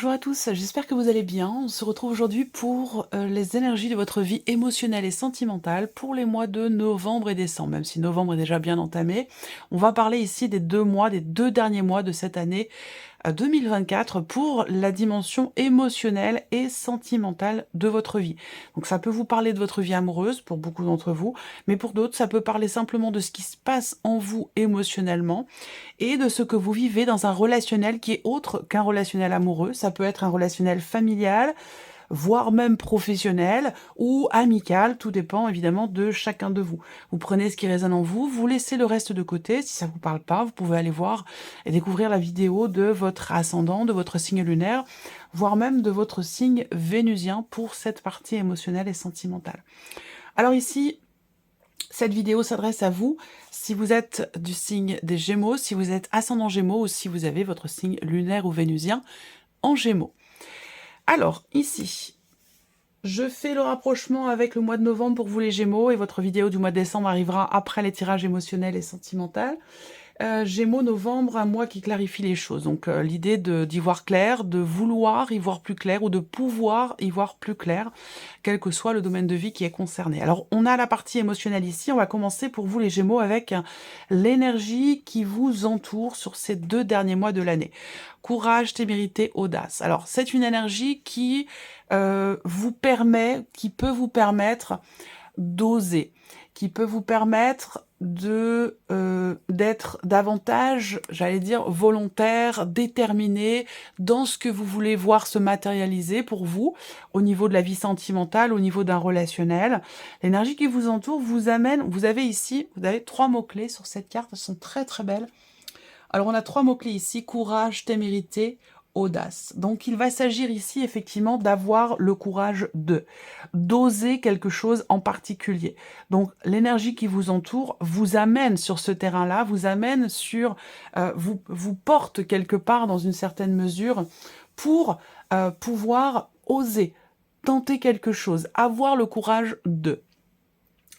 Bonjour à tous, j'espère que vous allez bien. On se retrouve aujourd'hui pour les énergies de votre vie émotionnelle et sentimentale pour les mois de novembre et décembre, même si novembre est déjà bien entamé. On va parler ici des 2 mois, des 2 derniers mois de cette année 2024 pour la dimension émotionnelle et sentimentale de votre vie. Donc ça peut vous parler de votre vie amoureuse pour beaucoup d'entre vous, mais pour d'autres, ça peut parler simplement de ce qui se passe en vous émotionnellement et de ce que vous vivez dans un relationnel qui est autre qu'un relationnel amoureux. Ça peut être un relationnel familial, voire même professionnel ou amical, tout dépend évidemment de chacun de vous. Vous prenez ce qui résonne en vous, vous laissez le reste de côté. Si ça vous parle pas, vous pouvez aller voir et découvrir la vidéo de votre ascendant, de votre signe lunaire, voire même de votre signe vénusien pour cette partie émotionnelle et sentimentale. Alors ici, cette vidéo s'adresse à vous si vous êtes du signe des Gémeaux, si vous êtes ascendant Gémeaux ou si vous avez votre signe lunaire ou vénusien en Gémeaux. Alors, ici, je fais le rapprochement avec le mois de novembre pour vous les Gémeaux et votre vidéo du mois de décembre arrivera après les tirages émotionnels et sentimentaux. Gémeaux, novembre, un mois qui clarifie les choses. Donc l'idée d'y voir clair, de vouloir y voir plus clair ou de pouvoir y voir plus clair, quel que soit le domaine de vie qui est concerné. Alors on a la partie émotionnelle ici, on va commencer pour vous les Gémeaux avec l'énergie qui vous entoure sur ces 2 derniers mois de l'année. Courage, témérité, audace. Alors c'est une énergie qui vous permet, qui peut vous permettre d'oser, qui peut vous permettre d'être davantage, j'allais dire, volontaire, déterminé dans ce que vous voulez voir se matérialiser pour vous, au niveau de la vie sentimentale, au niveau d'un relationnel. L'énergie qui vous entoure vous amène, vous avez ici, vous avez 3 mots-clés sur cette carte, elles sont très très belles. Alors on a 3 mots-clés ici, courage, témérité, audace. Donc il va s'agir ici effectivement d'avoir le courage d'oser quelque chose en particulier. Donc l'énergie qui vous entoure vous amène sur ce terrain-là, vous amène sur, vous porte quelque part dans une certaine mesure pour pouvoir oser, tenter quelque chose, avoir le courage de.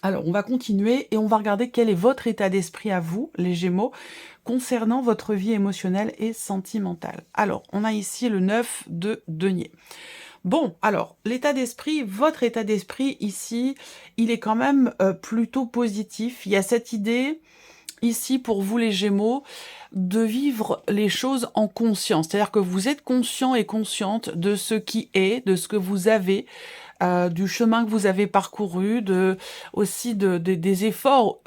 Alors, on va continuer et on va regarder quel est votre état d'esprit à vous, les Gémeaux, concernant votre vie émotionnelle et sentimentale. Alors, on a ici le 9 de denier. Bon, alors, l'état d'esprit, votre état d'esprit ici, il est quand même plutôt positif. Il y a cette idée, ici, pour vous les Gémeaux, de vivre les choses en conscience. C'est-à-dire que vous êtes conscient et consciente de ce qui est, de ce que vous avez, du chemin que vous avez parcouru, aussi des efforts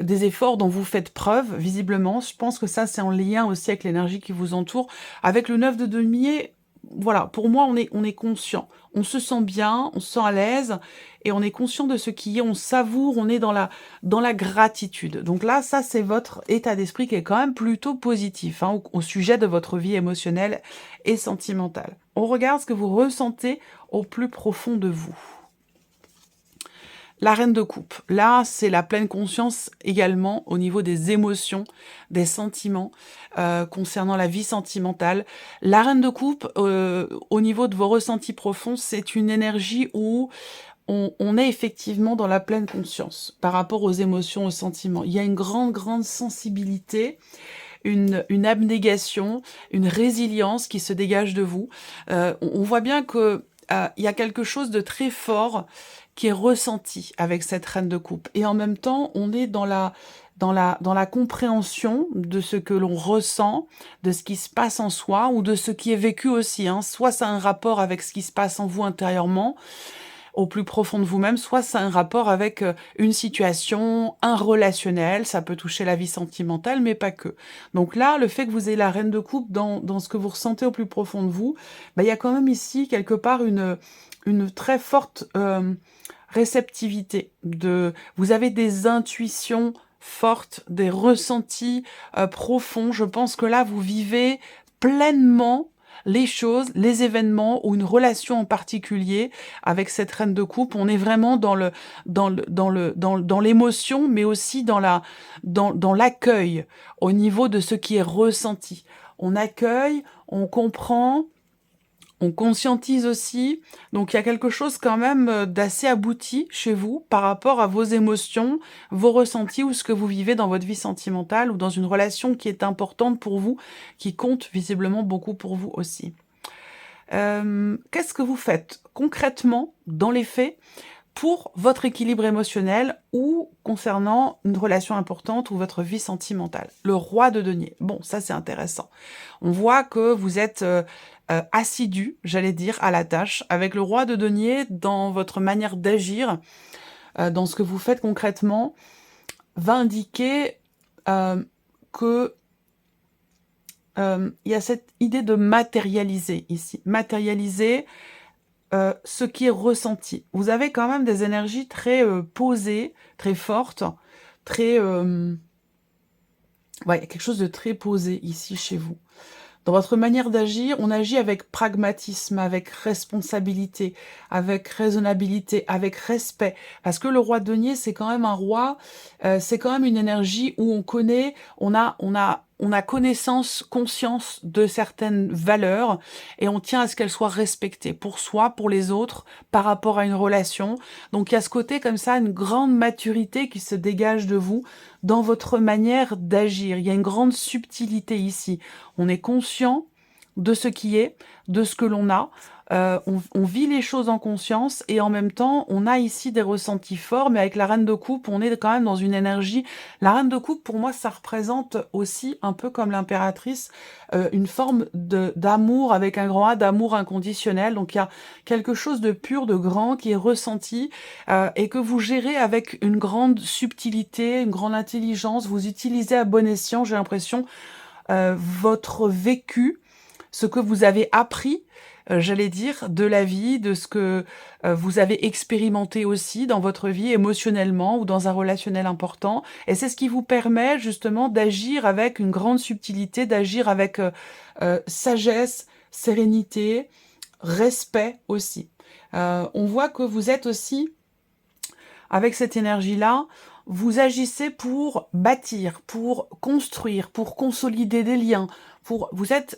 des efforts dont vous faites preuve, visiblement. Je pense que ça, c'est en lien aussi avec l'énergie qui vous entoure. Avec le 9 de denier, voilà, pour moi, on est conscient. On se sent bien, on se sent à l'aise, et on est conscient de ce qui est, on savoure, on est dans la gratitude. Donc là, ça, c'est votre état d'esprit qui est quand même plutôt positif, hein, au sujet de votre vie émotionnelle et sentimentale. On regarde ce que vous ressentez au plus profond de vous. La reine de coupe, là, c'est la pleine conscience également au niveau des émotions, des sentiments concernant la vie sentimentale. La reine de coupe, au niveau de vos ressentis profonds, c'est une énergie où on est effectivement dans la pleine conscience par rapport aux émotions, aux sentiments. Il y a une grande sensibilité, une abnégation, une résilience qui se dégage de vous. On voit bien que il y a quelque chose de très fort qui est ressenti avec cette reine de coupe. Et en même temps, on est dans la compréhension de ce que l'on ressent, de ce qui se passe en soi ou de ce qui est vécu aussi. Hein. Soit ça a un rapport avec ce qui se passe en vous intérieurement, au plus profond de vous-même, soit ça a un rapport avec une situation, un relationnel, ça peut toucher la vie sentimentale, mais pas que. Donc là, le fait que vous ayez la reine de coupe dans ce que vous ressentez au plus profond de vous, bah, il y a quand même ici, quelque part, une très forte réceptivité. Vous avez des intuitions fortes, des ressentis profonds. Je pense que là, vous vivez pleinement les choses, les événements ou une relation en particulier avec cette reine de coupe. On est vraiment dans l'émotion, mais aussi dans l'accueil au niveau de ce qui est ressenti. On accueille, on comprend, On conscientise aussi, donc il y a quelque chose quand même d'assez abouti chez vous par rapport à vos émotions, vos ressentis ou ce que vous vivez dans votre vie sentimentale ou dans une relation qui est importante pour vous, qui compte visiblement beaucoup pour vous aussi. Qu'est-ce que vous faites concrètement, dans les faits, pour votre équilibre émotionnel ou concernant une relation importante ou votre vie sentimentale? Le roi de denier. Bon, ça c'est intéressant. On voit que vous êtes assidu, j'allais dire, à la tâche, avec le roi de denier dans votre manière d'agir, dans ce que vous faites concrètement, va indiquer que il y a cette idée de matérialiser ici. Matérialiser ce qui est ressenti. Vous avez quand même des énergies très posées, très fortes, très... ouais, il y a quelque chose de très posé ici chez vous. Dans votre manière d'agir, on agit avec pragmatisme, avec responsabilité, avec raisonnabilité, avec respect. Parce que le roi de denier, c'est quand même un roi, c'est quand même une énergie où on connaît, on a connaissance, conscience de certaines valeurs et on tient à ce qu'elles soient respectées pour soi, pour les autres, par rapport à une relation. Donc il y a ce côté comme ça, une grande maturité qui se dégage de vous dans votre manière d'agir. Il y a une grande subtilité ici. On est conscient de ce qui est, de ce que l'on a. On vit les choses en conscience et en même temps, on a ici des ressentis forts, mais avec la reine de coupe, on est quand même dans une énergie. La reine de coupe, pour moi, ça représente aussi, un peu comme l'impératrice, une forme d'amour avec un grand A, d'amour inconditionnel. Donc il y a quelque chose de pur, de grand qui est ressenti et que vous gérez avec une grande subtilité, une grande intelligence. Vous utilisez à bon escient, j'ai l'impression, votre vécu, ce que vous avez appris, j'allais dire, de la vie, de ce que vous avez expérimenté aussi dans votre vie émotionnellement ou dans un relationnel important. Et c'est ce qui vous permet justement d'agir avec une grande subtilité, d'agir avec sagesse, sérénité, respect aussi. On voit que vous êtes aussi, avec cette énergie-là, vous agissez pour bâtir, pour construire, pour consolider des liens.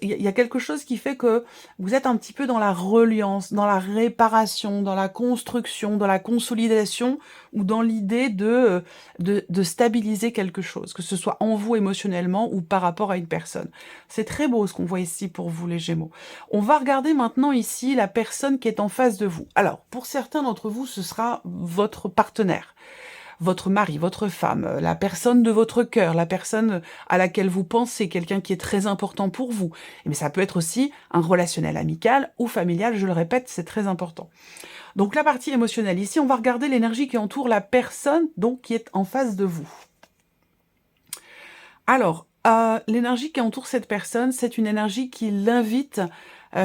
Il y a quelque chose qui fait que vous êtes un petit peu dans la reliance, dans la réparation, dans la construction, dans la consolidation ou dans l'idée de stabiliser quelque chose, que ce soit en vous émotionnellement ou par rapport à une personne. C'est très beau ce qu'on voit ici pour vous les Gémeaux. On va regarder maintenant ici la personne qui est en face de vous. Alors, pour certains d'entre vous, ce sera votre partenaire, votre mari, votre femme, la personne de votre cœur, la personne à laquelle vous pensez, quelqu'un qui est très important pour vous. Mais ça peut être aussi un relationnel amical ou familial, je le répète, c'est très important. Donc la partie émotionnelle, ici on va regarder l'énergie qui entoure la personne donc qui est en face de vous. Alors, l'énergie qui entoure cette personne, c'est une énergie qui l'invite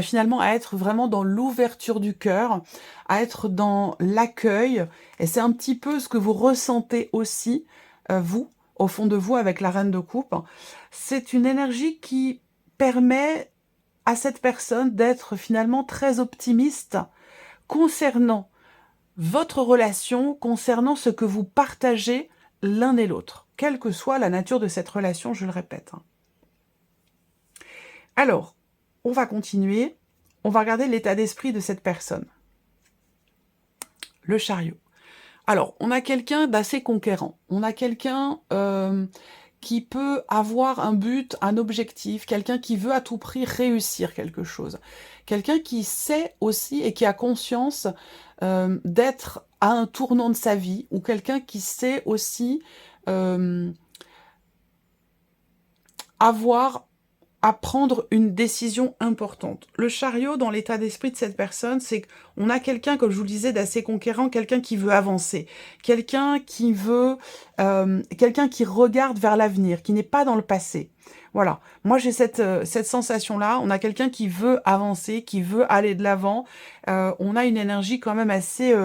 finalement à être vraiment dans l'ouverture du cœur, à être dans l'accueil. Et c'est un petit peu ce que vous ressentez aussi, vous, au fond de vous, avec la reine de coupe. C'est une énergie qui permet à cette personne d'être finalement très optimiste concernant votre relation, concernant ce que vous partagez l'un et l'autre, quelle que soit la nature de cette relation, je le répète. Alors, on va continuer. On va regarder l'état d'esprit de cette personne. Le chariot. Alors, on a quelqu'un d'assez conquérant. On a quelqu'un qui peut avoir un but, un objectif, quelqu'un qui veut à tout prix réussir quelque chose. Quelqu'un qui sait aussi et qui a conscience d'être à un tournant de sa vie, ou quelqu'un qui sait aussi avoir à prendre une décision importante. Le chariot, dans l'état d'esprit de cette personne, c'est qu'on a quelqu'un, comme je vous le disais, d'assez conquérant, quelqu'un qui veut avancer, quelqu'un qui veut, quelqu'un qui regarde vers l'avenir, qui n'est pas dans le passé. Voilà. Moi, j'ai cette sensation-là. On a quelqu'un qui veut avancer, qui veut aller de l'avant. On a une énergie quand même assez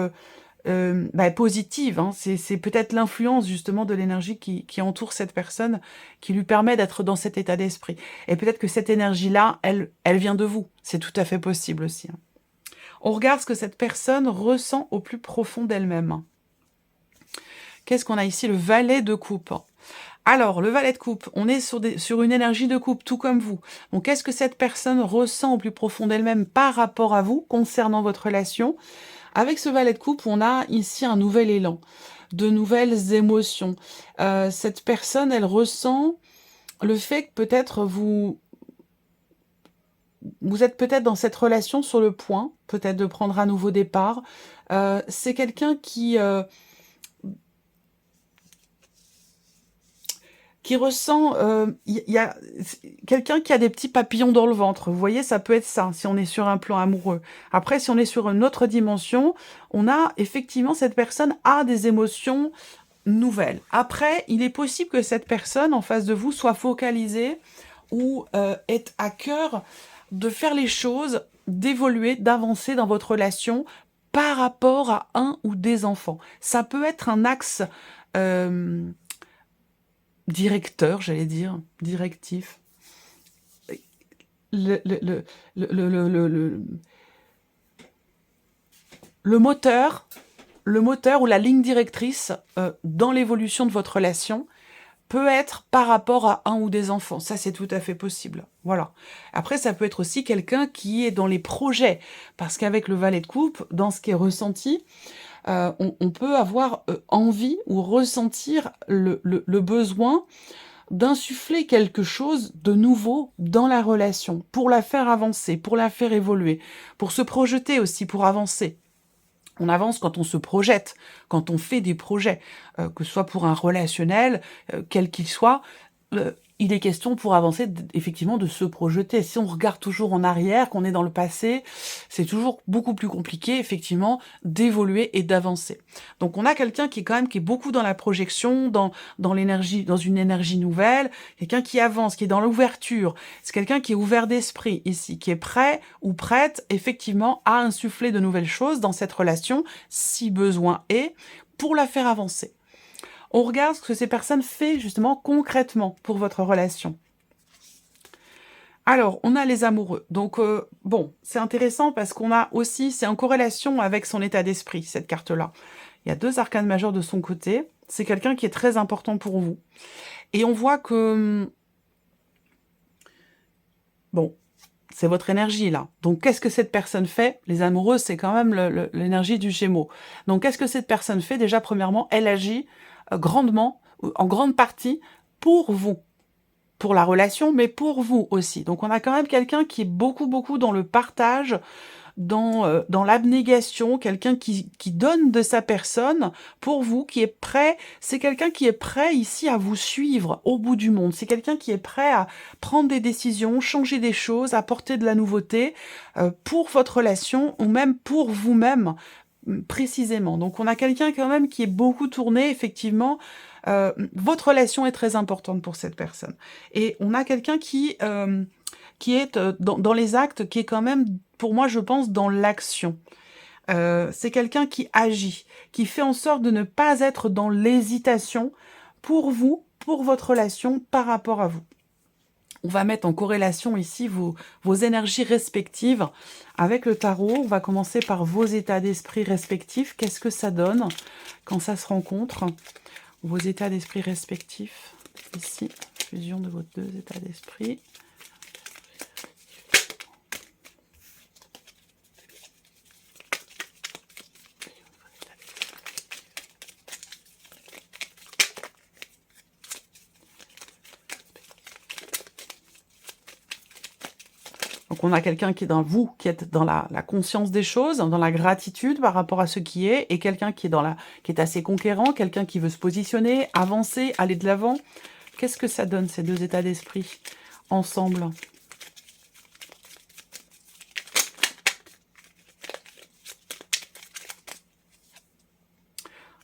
positive. Hein. C'est peut-être l'influence justement de l'énergie qui entoure cette personne, qui lui permet d'être dans cet état d'esprit. Et peut-être que cette énergie-là, elle vient de vous. C'est tout à fait possible aussi. Hein. On regarde ce que cette personne ressent au plus profond d'elle-même. Qu'est-ce qu'on a ici? Le valet de coupe. Alors, le valet de coupe, on est sur une énergie de couple, tout comme vous. Donc, qu'est-ce que cette personne ressent au plus profond d'elle-même par rapport à vous, concernant votre relation? Avec ce valet de coupe, on a ici un nouvel élan, de nouvelles émotions. Cette personne, elle ressent le fait que peut-être vous êtes peut-être dans cette relation sur le point, peut-être de prendre un nouveau départ. C'est quelqu'un qui ressent, il y a quelqu'un qui a des petits papillons dans le ventre. Vous voyez, ça peut être ça, si on est sur un plan amoureux. Après, si on est sur une autre dimension, on a effectivement cette personne a des émotions nouvelles. Après, il est possible que cette personne en face de vous soit focalisée ou ait à cœur de faire les choses, d'évoluer, d'avancer dans votre relation par rapport à un ou des enfants. Ça peut être un axe directeur, j'allais dire, directif. Le, le, le, le, le, le, le- le moteur, le moteur ou la ligne directrice dans l'évolution de votre relation peut être par rapport à un ou des enfants. Ça, c'est tout à fait possible. Voilà. Après, ça peut être aussi quelqu'un qui est dans les projets. Parce qu'avec le valet de coupe, dans ce qui est ressenti, on peut avoir envie ou ressentir le besoin d'insuffler quelque chose de nouveau dans la relation, pour la faire avancer, pour la faire évoluer, pour se projeter aussi, pour avancer. On avance quand on se projette, quand on fait des projets, que ce soit pour un relationnel, quel qu'il soit, il est question pour avancer effectivement de se projeter. Si on regarde toujours en arrière, qu'on est dans le passé, c'est toujours beaucoup plus compliqué effectivement d'évoluer et d'avancer. Donc on a quelqu'un qui est beaucoup dans la projection, dans l'énergie, dans une énergie nouvelle, quelqu'un qui avance, qui est dans l'ouverture. C'est quelqu'un qui est ouvert d'esprit ici, qui est prêt ou prête effectivement à insuffler de nouvelles choses dans cette relation, si besoin est, pour la faire avancer. On regarde ce que ces personnes font justement concrètement pour votre relation. Alors, on a les amoureux. Donc, bon, c'est intéressant parce qu'on a aussi, c'est en corrélation avec son état d'esprit, cette carte-là. Il y a 2 arcanes majeures de son côté. C'est quelqu'un qui est très important pour vous. Et on voit que, bon, c'est votre énergie, là. Donc, qu'est-ce que cette personne fait? Les amoureux, c'est quand même l'énergie du Gémeaux. Donc, qu'est-ce que cette personne fait? Déjà, premièrement, elle agit grandement, en grande partie, pour vous. Pour la relation, mais pour vous aussi. Donc, on a quand même quelqu'un qui est beaucoup, beaucoup dans le partage, dans l'abnégation, quelqu'un qui donne de sa personne pour vous, qui est prêt. C'est quelqu'un qui est prêt ici à vous suivre au bout du monde. C'est quelqu'un qui est prêt à prendre des décisions, changer des choses, apporter de la nouveauté pour votre relation ou même pour vous-même précisément. Donc on a quelqu'un quand même qui est beaucoup tourné, effectivement. Votre relation est très importante pour cette personne. Et on a quelqu'un qui est dans les actes, qui est quand même, pour moi, je pense, dans l'action. C'est quelqu'un qui agit, qui fait en sorte de ne pas être dans l'hésitation pour vous, pour votre relation, par rapport à vous. On va mettre en corrélation ici vos énergies respectives avec le tarot. On va commencer par vos états d'esprit respectifs. Qu'est-ce que ça donne quand ça se rencontre? Vos états d'esprit respectifs. Ici, fusion de vos 2 états d'esprit. Donc on a quelqu'un qui est dans vous, qui est dans la conscience des choses, dans la gratitude par rapport à ce qui est, et quelqu'un qui est assez conquérant, quelqu'un qui veut se positionner, avancer, aller de l'avant. Qu'est-ce que ça donne, ces 2 états d'esprit ensemble?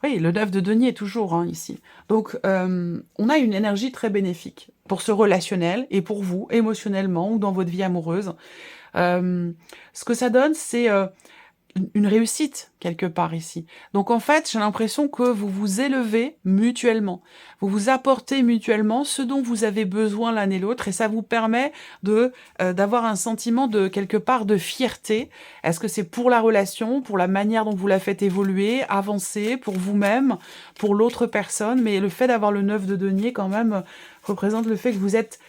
Oui, le 9 de denier toujours, hein, ici. Donc, on a une énergie très bénéfique pour ce relationnel et pour vous, émotionnellement ou dans votre vie amoureuse. Ce que ça donne, c'est une réussite quelque part ici. Donc en fait, j'ai l'impression que vous vous élevez mutuellement. Vous vous apportez mutuellement ce dont vous avez besoin l'un et l'autre et ça vous permet d'avoir un sentiment de quelque part de fierté. Est-ce que c'est pour la relation, pour la manière dont vous la faites évoluer, avancer, pour vous-même, pour l'autre personne, mais le fait d'avoir le 9 de denier quand même représente le fait que vous êtes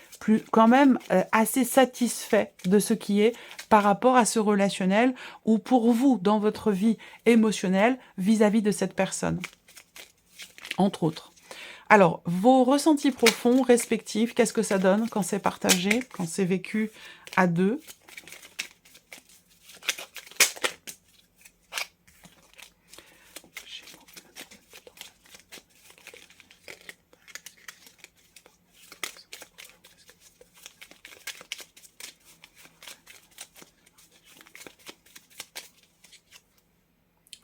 quand même assez satisfait de ce qui est par rapport à ce relationnel ou pour vous dans votre vie émotionnelle vis-à-vis de cette personne, entre autres. Alors, vos ressentis profonds respectifs, qu'est-ce que ça donne quand c'est partagé, quand c'est vécu à deux?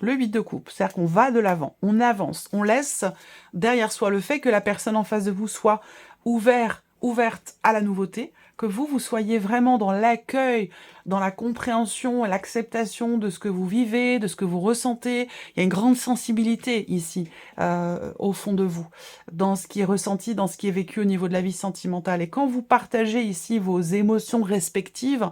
Le 8 de coupe, c'est-à-dire qu'on va de l'avant, on avance, on laisse derrière soi le fait que la personne en face de vous soit ouverte à la nouveauté, que vous soyez vraiment dans l'accueil, dans la compréhension et l'acceptation de ce que vous vivez, de ce que vous ressentez. Il y a une grande sensibilité ici, au fond de vous, dans ce qui est ressenti, dans ce qui est vécu au niveau de la vie sentimentale. Et quand vous partagez ici vos émotions respectives,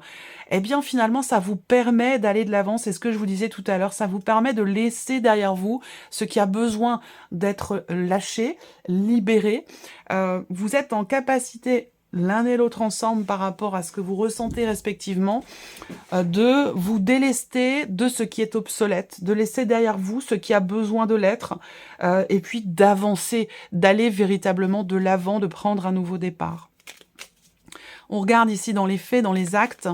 eh bien finalement ça vous permet d'aller de l'avant, c'est ce que je vous disais tout à l'heure, ça vous permet de laisser derrière vous ce qui a besoin d'être lâché, libéré. Vous êtes en capacité l'un et l'autre ensemble par rapport à ce que vous ressentez respectivement, de vous délester de ce qui est obsolète, de laisser derrière vous ce qui a besoin de l'être, et puis d'avancer, d'aller véritablement de l'avant, de prendre un nouveau départ. On regarde ici dans les faits, dans les actes,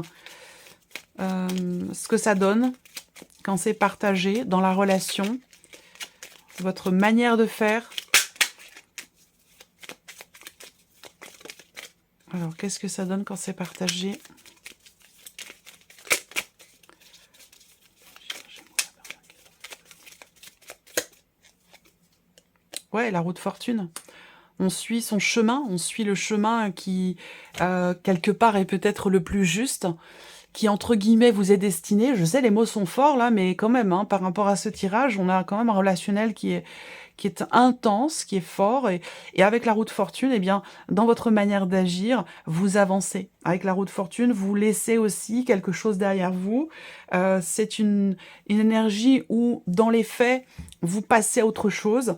ce que ça donne quand c'est partagé dans la relation, votre manière de faire. Alors, qu'est-ce que ça donne quand c'est partagé? Ouais, la roue de fortune. On suit son chemin, on suit le chemin qui, quelque part, est peut-être le plus juste, qui, entre guillemets, vous est destiné. Je sais, les mots sont forts, là, mais quand même, hein, par rapport à ce tirage, on a quand même un relationnel qui est intense, qui est fort, et avec la roue de fortune, eh bien, dans votre manière d'agir, vous avancez. Avec la roue de fortune, vous laissez aussi quelque chose derrière vous. C'est une énergie où, dans les faits, vous passez à autre chose.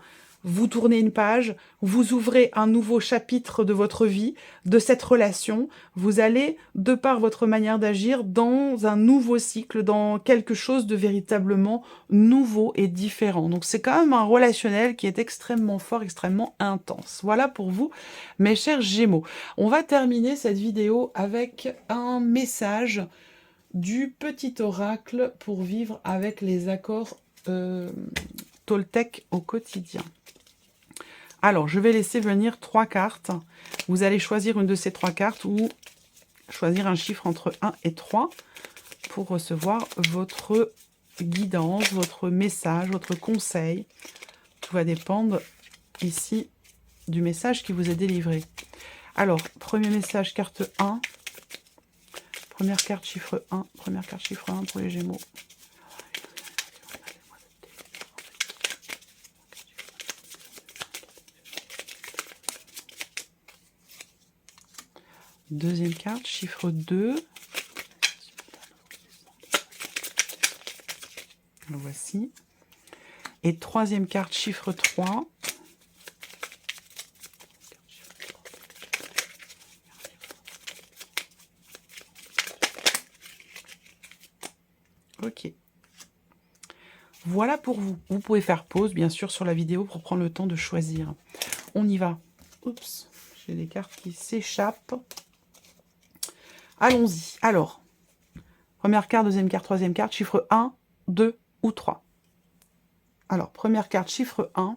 Vous tournez une page, vous ouvrez un nouveau chapitre de votre vie, de cette relation. Vous allez, de par votre manière d'agir, dans un nouveau cycle, dans quelque chose de véritablement nouveau et différent. Donc c'est quand même un relationnel qui est extrêmement fort, extrêmement intense. Voilà pour vous, mes chers Gémeaux. On va terminer cette vidéo avec un message du petit oracle pour vivre avec les accords Toltec au quotidien. Alors, je vais laisser venir 3 cartes. Vous allez choisir une de ces 3 cartes ou choisir un chiffre entre 1 et 3 pour recevoir votre guidance, votre message, votre conseil. Tout va dépendre ici du message qui vous est délivré. Alors, premier message, carte 1. Première carte, chiffre 1. Première carte, chiffre 1 pour les Gémeaux. Deuxième carte, chiffre 2. Le voici. Et troisième carte, chiffre 3. Ok. Voilà pour vous. Vous pouvez faire pause, bien sûr, sur la vidéo pour prendre le temps de choisir. On y va. Oups, j'ai des cartes qui s'échappent. Allons-y. Alors, première carte, deuxième carte, troisième carte, chiffre 1, 2 ou 3. Alors, première carte, chiffre 1.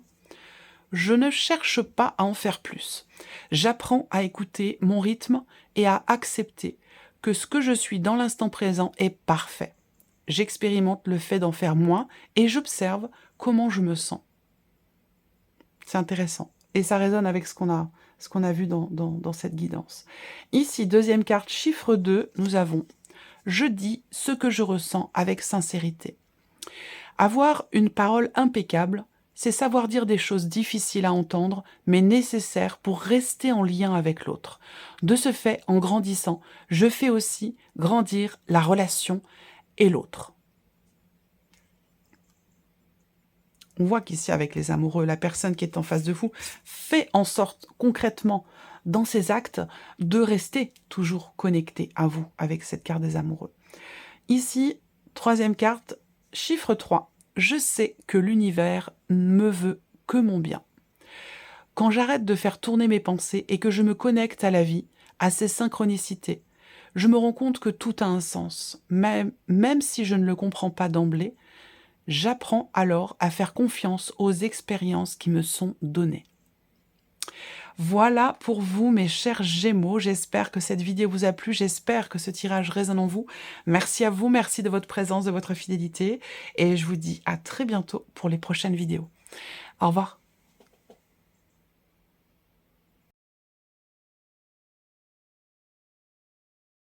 Je ne cherche pas à en faire plus. J'apprends à écouter mon rythme et à accepter que ce que je suis dans l'instant présent est parfait. J'expérimente le fait d'en faire moins et j'observe comment je me sens. C'est intéressant. Et ça résonne avec ce qu'on a vu dans cette guidance. Ici, deuxième carte, chiffre 2, nous avons « Je dis ce que je ressens avec sincérité ». Avoir une parole impeccable, c'est savoir dire des choses difficiles à entendre, mais nécessaires pour rester en lien avec l'autre. De ce fait, en grandissant, je fais aussi grandir la relation et l'autre. On voit qu'ici, avec les amoureux, la personne qui est en face de vous fait en sorte concrètement, dans ses actes, de rester toujours connecté à vous avec cette carte des amoureux. Ici, troisième carte, chiffre 3. Je sais que l'univers me veut que mon bien. Quand j'arrête de faire tourner mes pensées et que je me connecte à la vie, à ses synchronicités, je me rends compte que tout a un sens. Même si je ne le comprends pas d'emblée, j'apprends alors à faire confiance aux expériences qui me sont données. Voilà pour vous, mes chers Gémeaux. J'espère que cette vidéo vous a plu. J'espère que ce tirage résonne en vous. Merci à vous, merci de votre présence, de votre fidélité. Et je vous dis à très bientôt pour les prochaines vidéos. Au revoir.